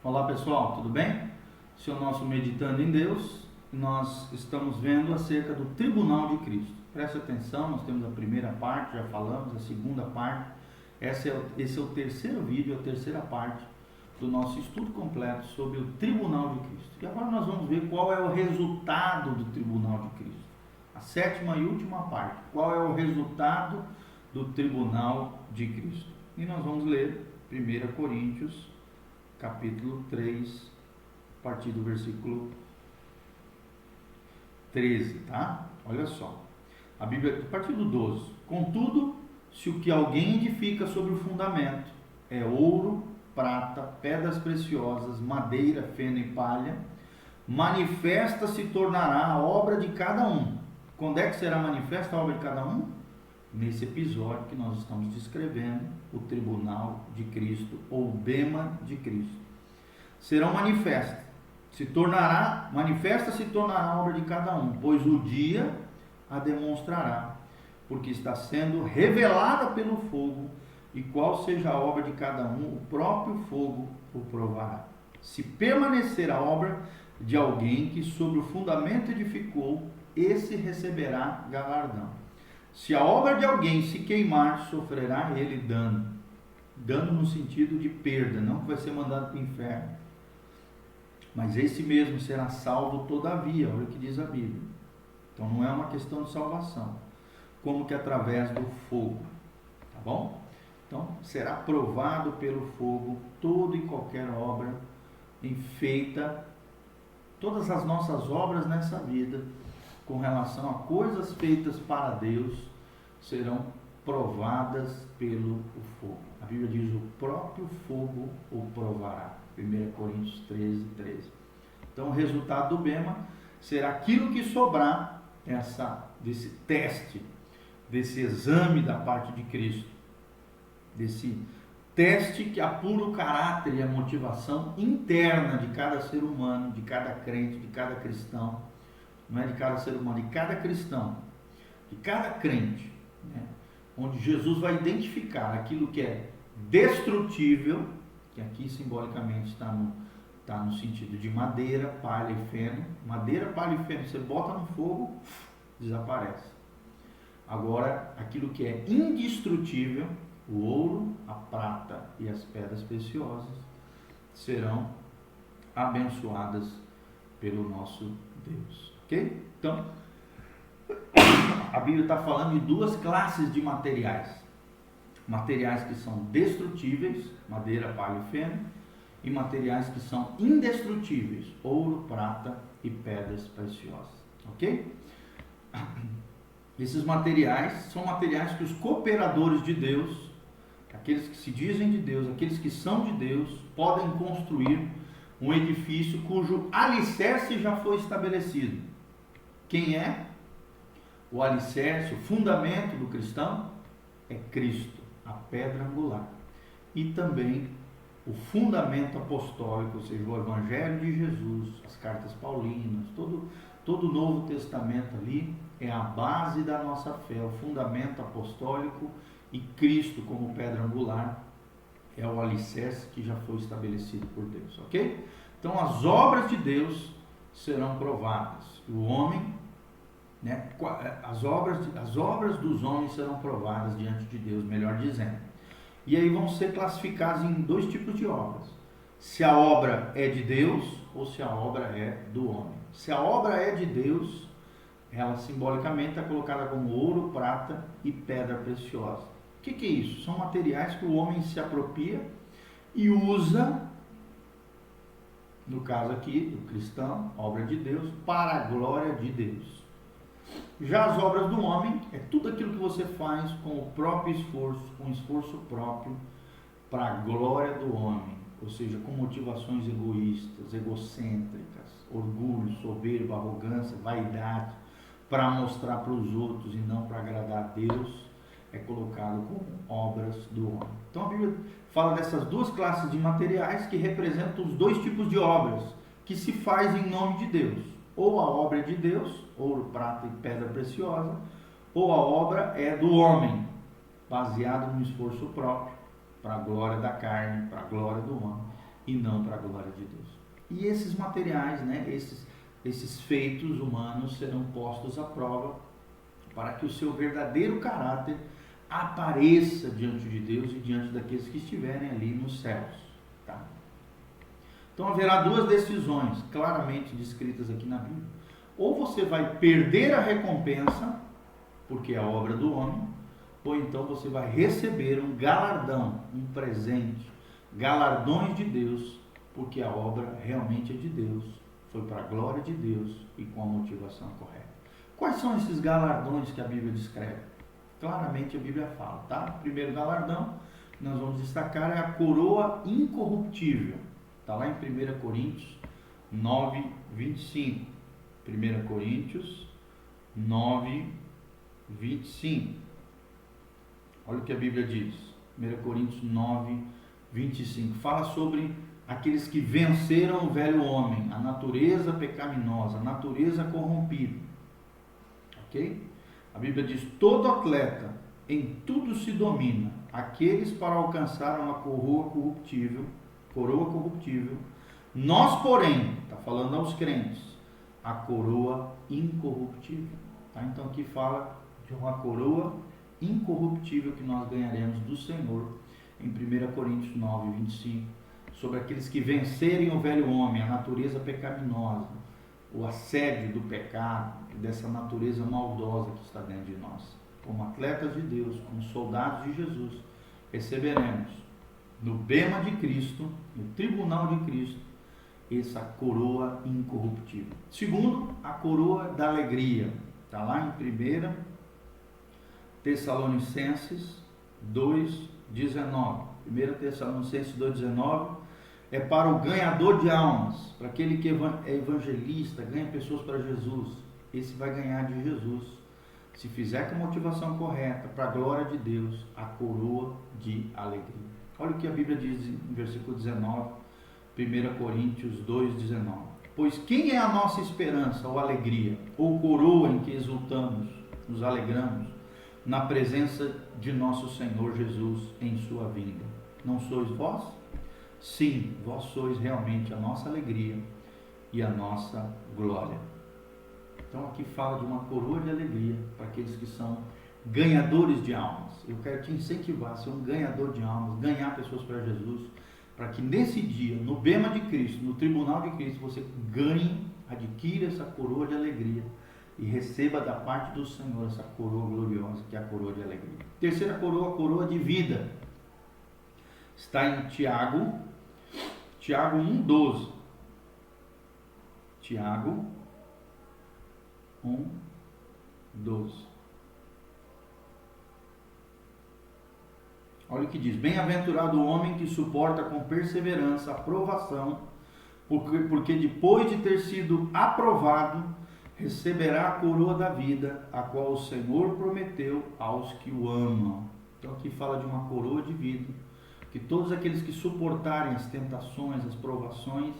Olá pessoal, tudo bem? Esse é o nosso Meditando em Deus. Nós estamos vendo acerca do Tribunal de Cristo. Preste atenção, nós temos a primeira parte, já falamos, a segunda parte. Esse é o terceiro vídeo, a terceira parte do nosso estudo completo sobre o Tribunal de Cristo. E agora nós vamos ver qual é o resultado do Tribunal de Cristo. A sétima e última parte, qual é o resultado do Tribunal de Cristo. E nós vamos ler 1 Coríntios capítulo 3, a partir do versículo 13, tá? Olha só. A Bíblia, a partir do 12. Contudo, se o que alguém edifica sobre o fundamento é ouro, prata, pedras preciosas, madeira, feno e palha, manifesta se tornará a obra de cada um. Quando é que será manifesta a obra de cada um? Nesse episódio que nós estamos descrevendo, o Tribunal de Cristo, ou o Bema de Cristo. Serão manifestas, manifesta se tornará a obra de cada um, pois o dia a demonstrará, porque está sendo revelada pelo fogo, e qual seja a obra de cada um, o próprio fogo o provará. Se permanecer a obra de alguém que sobre o fundamento edificou, esse receberá galardão. Se a obra de alguém se queimar, sofrerá ele dano. Dano no sentido de perda, não que vai ser mandado para o inferno. Mas esse mesmo será salvo todavia, olha o que diz a Bíblia. Então não é uma questão de salvação, como que através do fogo, tá bom? Então será provado pelo fogo toda e qualquer obra feita, todas as nossas obras nessa vida, com relação a coisas feitas para Deus, serão provadas pelo fogo. A Bíblia diz: o próprio fogo o provará. 1 Coríntios 13, 13. Então o resultado do Bema será aquilo que sobrar desse teste, desse exame da parte de Cristo, desse teste que apura o caráter e a motivação interna de cada ser humano, de cada crente, de cada cristão. Não é de cada ser humano, de cada cristão, de cada crente, né? Onde Jesus vai identificar aquilo que é destrutível, que aqui simbolicamente está no sentido de madeira, palha e feno. Madeira, palha e feno, você bota no fogo, desaparece. Agora, aquilo que é indestrutível, o ouro, a prata e as pedras preciosas, serão abençoadas pelo nosso Deus. Ok? Então, a Bíblia está falando de duas classes de materiais. Materiais que são destrutíveis, madeira, palha e feno, e materiais que são indestrutíveis, ouro, prata e pedras preciosas. Ok? Esses materiais são materiais que os cooperadores de Deus, aqueles que se dizem de Deus, aqueles que são de Deus, podem construir um edifício cujo alicerce já foi estabelecido. Quem é? O alicerce, o fundamento do cristão é Cristo, a pedra angular. E também o fundamento apostólico, ou seja, o Evangelho de Jesus, as cartas paulinas, todo o Novo Testamento ali é a base da nossa fé, o fundamento apostólico, e Cristo como pedra angular é o alicerce que já foi estabelecido por Deus, ok? Então as obras de Deus serão provadas. O homem, né, as obras dos homens serão provadas diante de Deus, melhor dizendo. E aí vão ser classificadas em dois tipos de obras. Se a obra é de Deus ou se a obra é do homem. Se a obra é de Deus, ela simbolicamente é colocada como ouro, prata e pedra preciosa. O que é isso? São materiais que o homem se apropria e usa, no caso aqui do cristão, obra de Deus, para a glória de Deus. Já as obras do homem é tudo aquilo que você faz com o próprio esforço, com esforço próprio, para a glória do homem, ou seja, com motivações egoístas, egocêntricas, orgulho, soberba, arrogância, vaidade, para mostrar para os outros e não para agradar a Deus, é colocado como obras do homem. Então a Bíblia fala dessas duas classes de materiais que representam os dois tipos de obras que se faz em nome de Deus. Ou a obra é de Deus, ouro, prata e pedra preciosa, ou a obra é do homem, baseada no esforço próprio, para a glória da carne, para a glória do homem. e não para a glória de Deus. E esses materiais, né, esses feitos humanos serão postos à prova para que o seu verdadeiro caráter apareça diante de Deus e diante daqueles que estiverem ali nos céus. Tá? Então haverá duas decisões claramente descritas aqui na Bíblia. Ou você vai perder a recompensa, porque é a obra do homem, ou então você vai receber um galardão, um presente, galardões de Deus, porque a obra realmente é de Deus, foi para a glória de Deus e com a motivação correta. Quais são esses galardões que a Bíblia descreve? Claramente a Bíblia fala, tá? O primeiro galardão que nós vamos destacar é a coroa incorruptível. Está lá em 1 Coríntios 9, 25. 1 Coríntios 9, 25. Olha o que a Bíblia diz. 1 Coríntios 9, 25. Fala sobre aqueles que venceram o velho homem, a natureza pecaminosa, a natureza corrompida. Ok? A Bíblia diz: todo atleta em tudo se domina, aqueles para alcançar uma coroa corruptível, nós, porém, está falando aos crentes, a coroa incorruptível. Tá? Então aqui fala de uma coroa incorruptível que nós ganharemos do Senhor em 1 Coríntios 9, 25, sobre aqueles que vencerem o velho homem, a natureza pecaminosa, o assédio do pecado, dessa natureza maldosa que está dentro de nós. Como atletas de Deus, como soldados de Jesus, receberemos no bema de Cristo, no tribunal de Cristo, essa coroa incorruptível. Segundo, a coroa da alegria. Está lá em 1 Tessalonicenses 2,19. 1 Tessalonicenses 2,19 é para o ganhador de almas, para aquele que é evangelista, ganha pessoas para Jesus. Esse vai ganhar de Jesus, se fizer com a motivação correta, para a glória de Deus, a coroa de alegria. Olha o que a Bíblia diz em versículo 19, 1 Coríntios 2,19. Pois quem é a nossa esperança ou alegria, ou coroa em que exultamos, nos alegramos, na presença de nosso Senhor Jesus em sua vinda? Não sois vós? Sim, vós sois realmente a nossa alegria e a nossa glória. Então aqui fala de uma coroa de alegria para aqueles que são ganhadores de almas. Eu quero te incentivar a ser um ganhador de almas, ganhar pessoas para Jesus, para que nesse dia, no bema de Cristo, no tribunal de Cristo, você ganhe, adquira essa coroa de alegria e receba da parte do Senhor essa coroa gloriosa, que é a coroa de alegria. Terceira coroa, a coroa de vida. Está em Tiago 1,12. Tiago 1,12. Olha o que diz: bem-aventurado o homem que suporta com perseverança a provação, porque depois de ter sido aprovado, receberá a coroa da vida, a qual o Senhor prometeu aos que o amam. Então aqui fala de uma coroa de vida, que todos aqueles que suportarem as tentações, as provações,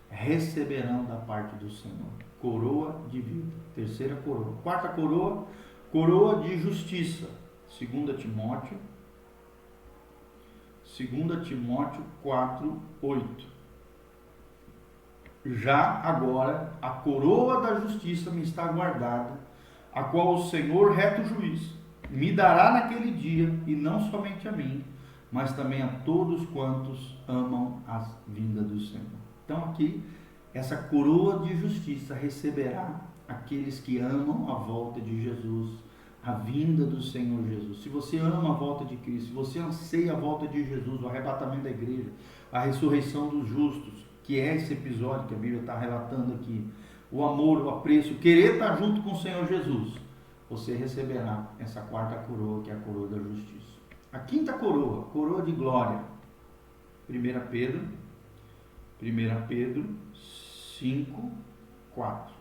receberão da parte do Senhor. Coroa de vida. Terceira coroa. Quarta coroa, coroa de justiça. 2 Timóteo 4, 8. Já agora a coroa da justiça me está guardada, a qual o Senhor, reto juiz, me dará naquele dia, e não somente a mim, mas também a todos quantos amam a vinda do Senhor. Então aqui, essa coroa de justiça receberá aqueles que amam a volta de Jesus, a vinda do Senhor Jesus. Se você ama a volta de Cristo, se você anseia a volta de Jesus, o arrebatamento da igreja, a ressurreição dos justos, que é esse episódio que a Bíblia está relatando aqui, o amor, o apreço, o querer estar junto com o Senhor Jesus, você receberá essa quarta coroa, que é a coroa da justiça. A quinta coroa, coroa de glória. 1 Pedro 5, 4.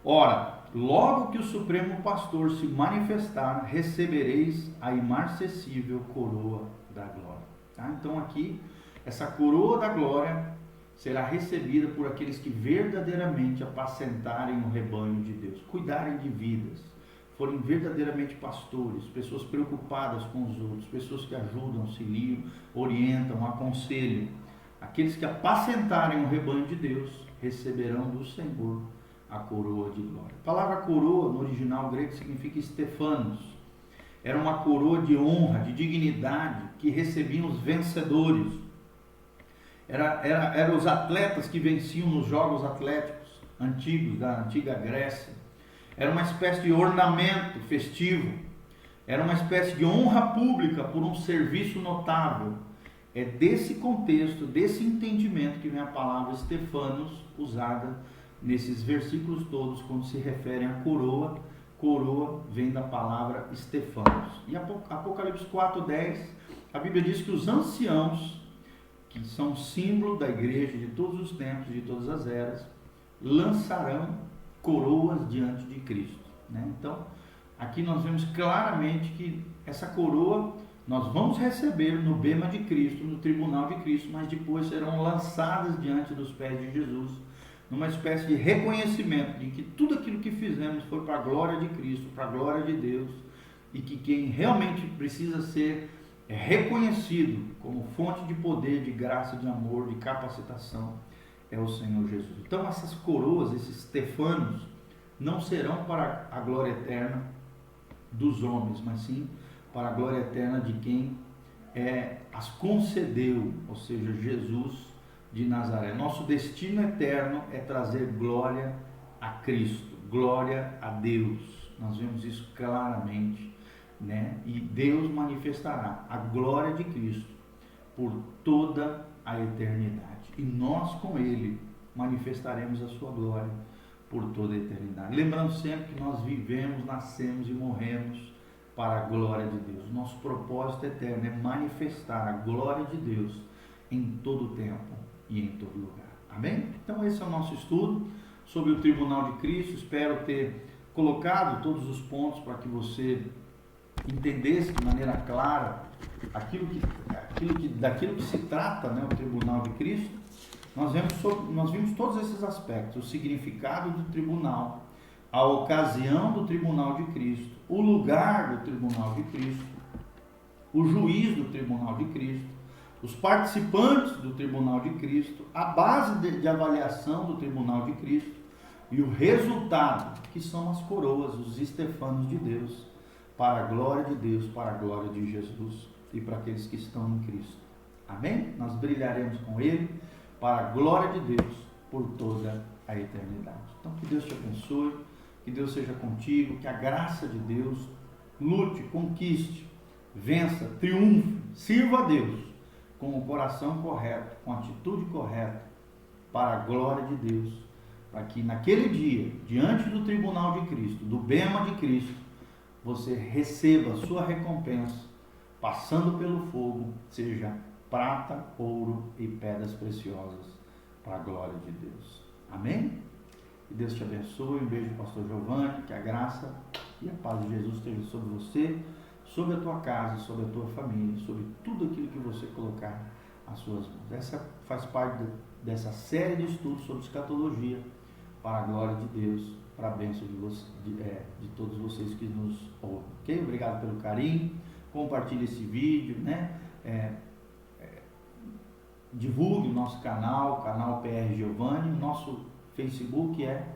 Ora, logo que o Supremo Pastor se manifestar, recebereis a imarcessível coroa da glória. Tá? Então aqui, essa coroa da glória será recebida por aqueles que verdadeiramente apacentarem o rebanho de Deus, cuidarem de vidas, forem verdadeiramente pastores, pessoas preocupadas com os outros, pessoas que ajudam, auxiliam, orientam, aconselham. aqueles que apacentarem o rebanho de Deus receberão do Senhor a coroa de glória. A palavra coroa, no original grego, significa Stefanos. Era uma coroa de honra, de dignidade, que recebiam os vencedores. Eram os atletas que venciam nos jogos atléticos antigos, da antiga Grécia. Era uma espécie de ornamento festivo. Era uma espécie de honra pública por um serviço notável. É desse contexto, desse entendimento que vem a palavra Stefanos, usada nesses versículos todos, quando se referem à coroa. Coroa vem da palavra Stefanos. E Apocalipse 4:10, a Bíblia diz que os anciãos, que são símbolo da igreja de todos os tempos, de todas as eras, lançarão coroas diante de Cristo, né? Então, aqui nós vemos claramente que essa coroa nós vamos receber no bema de Cristo, no tribunal de Cristo, mas depois serão lançadas diante dos pés de Jesus, numa espécie de reconhecimento de que tudo aquilo que fizemos foi para a glória de Cristo, para a glória de Deus, e que quem realmente precisa ser reconhecido como fonte de poder, de graça, de amor, de capacitação, é o Senhor Jesus. Então essas coroas, esses Stefanos, não serão para a glória eterna dos homens, mas sim para a glória eterna de quem as concedeu, ou seja, Jesus de Nazaré. Nosso destino eterno é trazer glória a Cristo, glória a Deus. Nós vemos isso claramente, né? E Deus manifestará a glória de Cristo por toda a eternidade. E nós com Ele manifestaremos a sua glória por toda a eternidade. Lembrando sempre que nós vivemos, nascemos e morremos para a glória de Deus. Nosso propósito eterno é manifestar a glória de Deus em todo o tempo e em todo lugar. Amém? Então esse é o nosso estudo sobre o tribunal de Cristo. Espero ter colocado todos os pontos para que você entendesse de maneira clara daquilo que se trata, né, o tribunal de Cristo. Nós vimos todos esses aspectos: o significado do tribunal, a ocasião do tribunal de Cristo, o lugar do tribunal de Cristo, o juiz do tribunal de Cristo, os participantes do tribunal de Cristo, a base de avaliação do tribunal de Cristo e o resultado, que são as coroas, os Stefanos de Deus, para a glória de Deus, para a glória de Jesus e para aqueles que estão em Cristo. Amém? Nós brilharemos com Ele para a glória de Deus por toda a eternidade. Então que Deus te abençoe, que Deus seja contigo, que a graça de Deus lute, conquiste, vença, triunfe, sirva a Deus com o coração correto, com a atitude correta, para a glória de Deus, para que naquele dia, diante do tribunal de Cristo, do bema de Cristo, você receba a sua recompensa, passando pelo fogo, seja prata, ouro e pedras preciosas, para a glória de Deus. Amém? Que Deus te abençoe. Um beijo, pastor Giovanni. Que a graça e a paz de Jesus esteja sobre você, sobre a tua casa, sobre a tua família, sobre tudo aquilo que você colocar às suas mãos. Essa faz parte dessa série de estudos sobre escatologia, para a glória de Deus, para a bênção de todos vocês que nos ouvem. Ok? Obrigado pelo carinho. Compartilhe esse vídeo, né? Divulgue o nosso canal PR Giovanni. Nosso Facebook é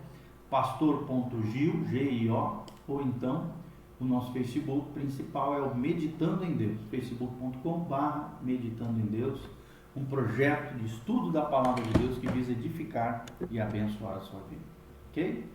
pastor.gil, G-I-O, ou então o nosso Facebook principal é o Meditando em Deus, facebook.com/Meditando em Deus, um projeto de estudo da Palavra de Deus que visa edificar e abençoar a sua vida. Ok?